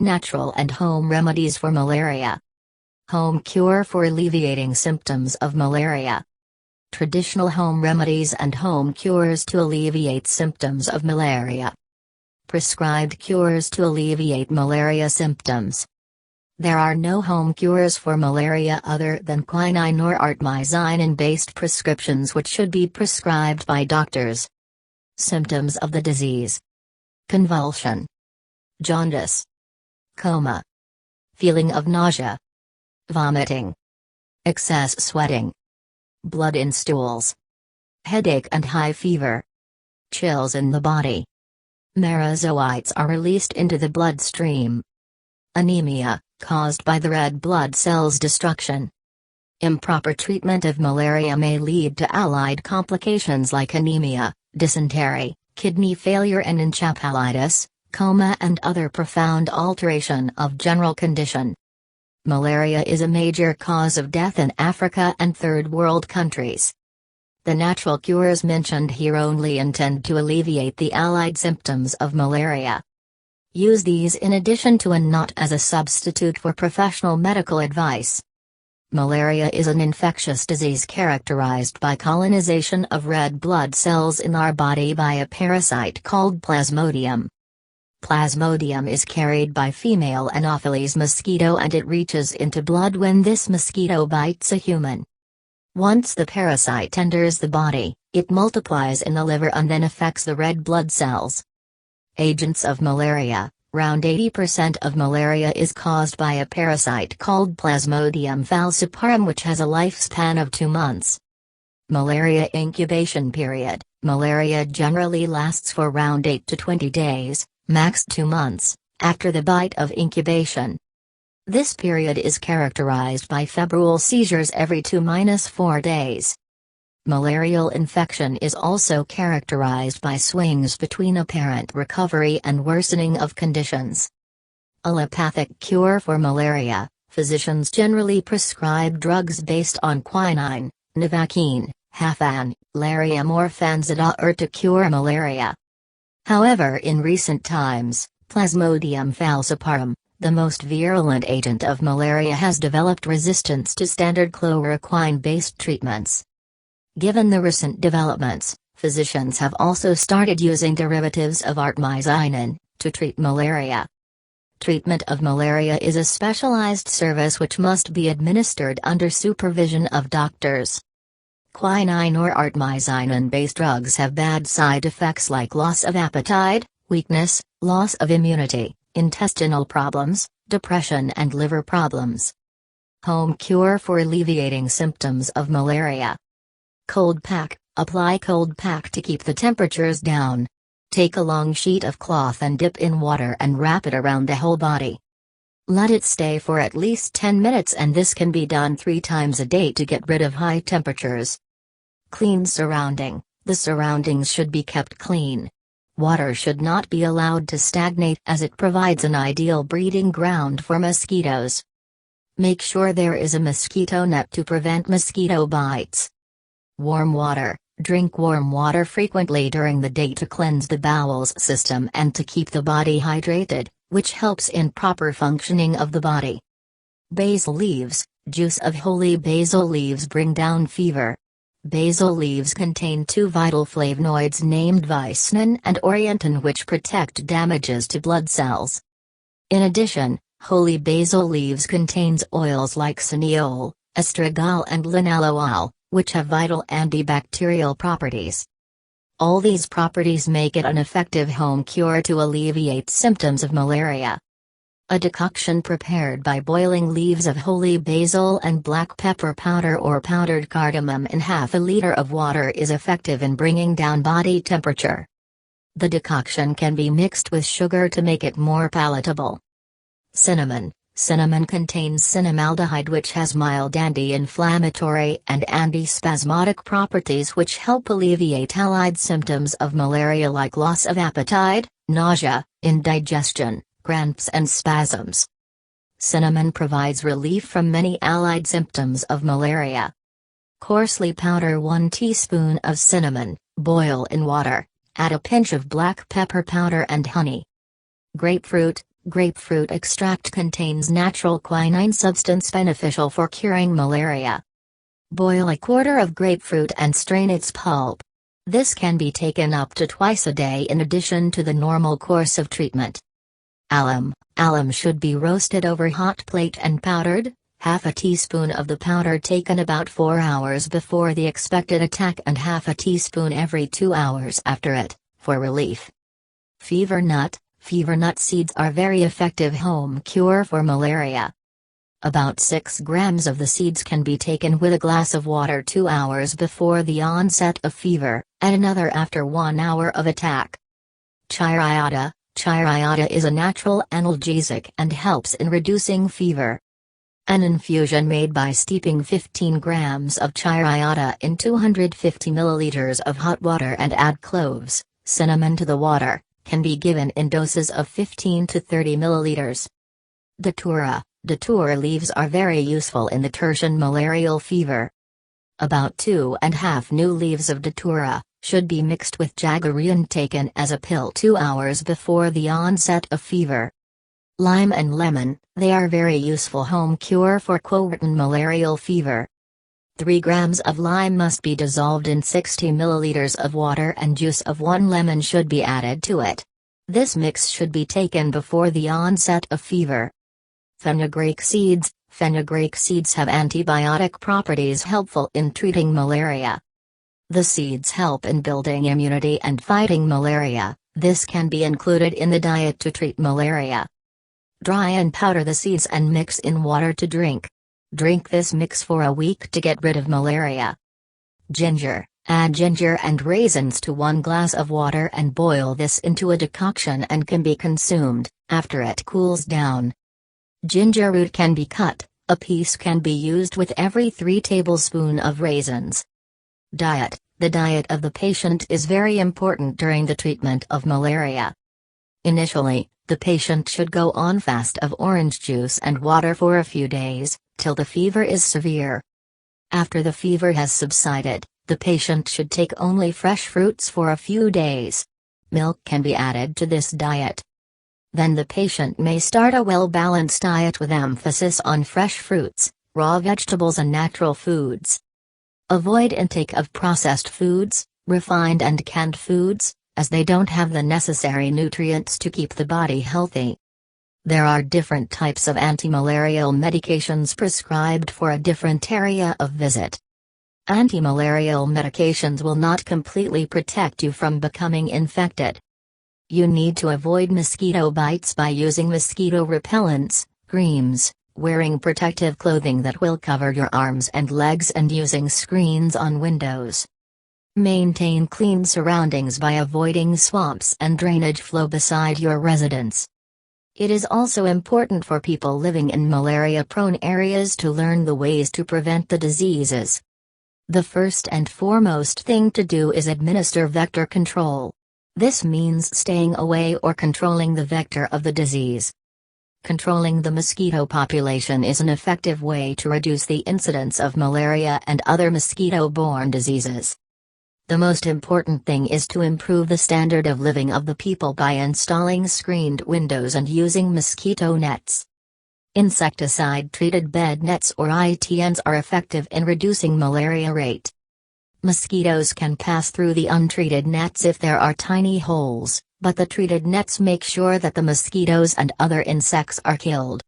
Natural and home remedies for malaria. Home cure for alleviating symptoms of malaria. Traditional home remedies and home cures to alleviate symptoms of malaria. Prescribed cures to alleviate malaria symptoms. There are no home cures for malaria other than quinine or artemisinin-based prescriptions which should be prescribed by doctors. Symptoms of the disease: convulsion, jaundice, coma, feeling of nausea, vomiting, excess sweating, blood in stools, headache and high fever, chills in the body. Merozoites are released into the bloodstream. Anemia, caused by the red blood cells destruction. Improper treatment of malaria may lead to allied complications like anemia, dysentery, kidney failure and encephalitis, coma and other profound alteration of general condition. Malaria is a major cause of death in Africa and third world countries. The natural cures mentioned here only intend to alleviate the allied symptoms of malaria. Use these in addition to and not as a substitute for professional medical advice. Malaria is an infectious disease characterized by colonization of red blood cells in our body by a parasite called Plasmodium. Plasmodium is carried by female Anopheles mosquito and it reaches into blood when this mosquito bites a human. Once the parasite enters the body, it multiplies in the liver and then affects the red blood cells. Agents of malaria: around 80% of malaria is caused by a parasite called Plasmodium falciparum which has a lifespan of 2 months. Malaria incubation period: malaria generally lasts for around 8 to 20 days, max 2 months, after the bite of incubation. This period is characterized by febrile seizures every 2-4 days. Malarial infection is also characterized by swings between apparent recovery and worsening of conditions. Allopathic cure for malaria: physicians generally prescribe drugs based on quinine, novocaine, Hafan, Lariam or Fansidar to cure malaria. However, in recent times, Plasmodium falciparum, the most virulent agent of malaria, has developed resistance to standard chloroquine-based treatments. Given the recent developments, physicians have also started using derivatives of artemisinin to treat malaria. Treatment of malaria is a specialized service which must be administered under supervision of doctors. Quinine or artemisinin-based drugs have bad side effects like loss of appetite, weakness, loss of immunity, intestinal problems, depression and liver problems. Home cure for alleviating symptoms of malaria. Cold pack: apply cold pack to keep the temperatures down. Take a long sheet of cloth and dip in water and wrap it around the whole body. Let it stay for at least 10 minutes and this can be done 3 times a day to get rid of high temperatures. Clean surrounding: the surroundings should be kept clean. Water should not be allowed to stagnate as it provides an ideal breeding ground for mosquitoes. Make sure there is a mosquito net to prevent mosquito bites. Warm water: drink warm water frequently during the day to cleanse the bowels system and to keep the body hydrated, which helps in proper functioning of the body. Basil leaves: juice of holy basil leaves bring down fever. Basil leaves contain 2 vital flavonoids named vicinin and orientin which protect damages to blood cells. In addition, holy basil leaves contains oils like cineole, estragol and linalool, which have vital antibacterial properties. All these properties make it an effective home cure to alleviate symptoms of malaria. A decoction prepared by boiling leaves of holy basil and black pepper powder or powdered cardamom in half a liter of water is effective in bringing down body temperature. The decoction can be mixed with sugar to make it more palatable. Cinnamon: cinnamon contains cinnamaldehyde which has mild anti-inflammatory and antispasmodic properties which help alleviate allied symptoms of malaria like loss of appetite, nausea, indigestion, cramps and spasms. Cinnamon provides relief from many allied symptoms of malaria. Coarsely powder 1 teaspoon of cinnamon, boil in water, add a pinch of black pepper powder and honey. Grapefruit: Grapefruit extract contains natural quinine substance beneficial for curing malaria. Boil a quarter of grapefruit and strain its pulp. This can be taken up to twice a day in addition to the normal course of treatment. Alum. Alum should be roasted over hot plate and powdered, half a teaspoon of the powder taken about 4 hours before the expected attack and half a teaspoon every 2 hours after it, for relief. Fever nut. Fever nut seeds are very effective home cure for malaria. About 6 grams of the seeds can be taken with a glass of water 2 hours before the onset of fever, and another after 1 hour of attack. Chiroiota. Chiroiota is a natural analgesic and helps in reducing fever. An infusion made by steeping 15 grams of chiroiota in 250 milliliters of hot water and add cloves, cinnamon to the water, can be given in doses of 15 to 30 milliliters. Datura. Datura leaves are very useful in the tertian malarial fever. About 2½ new leaves of datura should be mixed with jaggery and taken as a pill 2 hours before the onset of fever. Lime and lemon, they are very useful home cure for quotidian malarial fever. 3 grams of lime must be dissolved in 60 milliliters of water and juice of 1 lemon should be added to it. This mix should be taken before the onset of fever. Fenugreek seeds. Fenugreek seeds have antibiotic properties helpful in treating malaria. The seeds help in building immunity and fighting malaria. This can be included in the diet to treat malaria. Dry and powder the seeds and mix in water to drink. Drink this mix for a week to get rid of malaria. Ginger. Add ginger and raisins to 1 glass of water and boil this into a decoction and can be consumed after it cools down. Ginger root can be cut. A piece can be used with every 3 tablespoons of raisins. Diet. The diet of the patient is very important during the treatment of malaria. Initially, the patient should go on fast of orange juice and water for a few days, till the fever is severe. After the fever has subsided, the patient should take only fresh fruits for a few days. Milk can be added to this diet. Then the patient may start a well-balanced diet with emphasis on fresh fruits, raw vegetables and natural foods. Avoid intake of processed foods, refined and canned foods, as they don't have the necessary nutrients to keep the body healthy. There are different types of antimalarial medications prescribed for a different area of visit. Antimalarial medications will not completely protect you from becoming infected. You need to avoid mosquito bites by using mosquito repellents, creams, wearing protective clothing that will cover your arms and legs and using screens on windows. Maintain clean surroundings by avoiding swamps and drainage flow beside your residence. It is also important for people living in malaria-prone areas to learn the ways to prevent the diseases. The first and foremost thing to do is administer vector control. This means staying away or controlling the vector of the disease. Controlling the mosquito population is an effective way to reduce the incidence of malaria and other mosquito-borne diseases. The most important thing is to improve the standard of living of the people by installing screened windows and using mosquito nets. Insecticide-treated bed nets or ITNs are effective in reducing malaria rate. Mosquitoes can pass through the untreated nets if there are tiny holes, but the treated nets make sure that the mosquitoes and other insects are killed.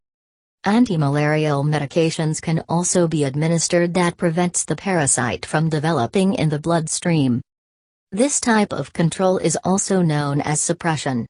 Antimalarial medications can also be administered that prevents the parasite from developing in the bloodstream. This type of control is also known as suppression.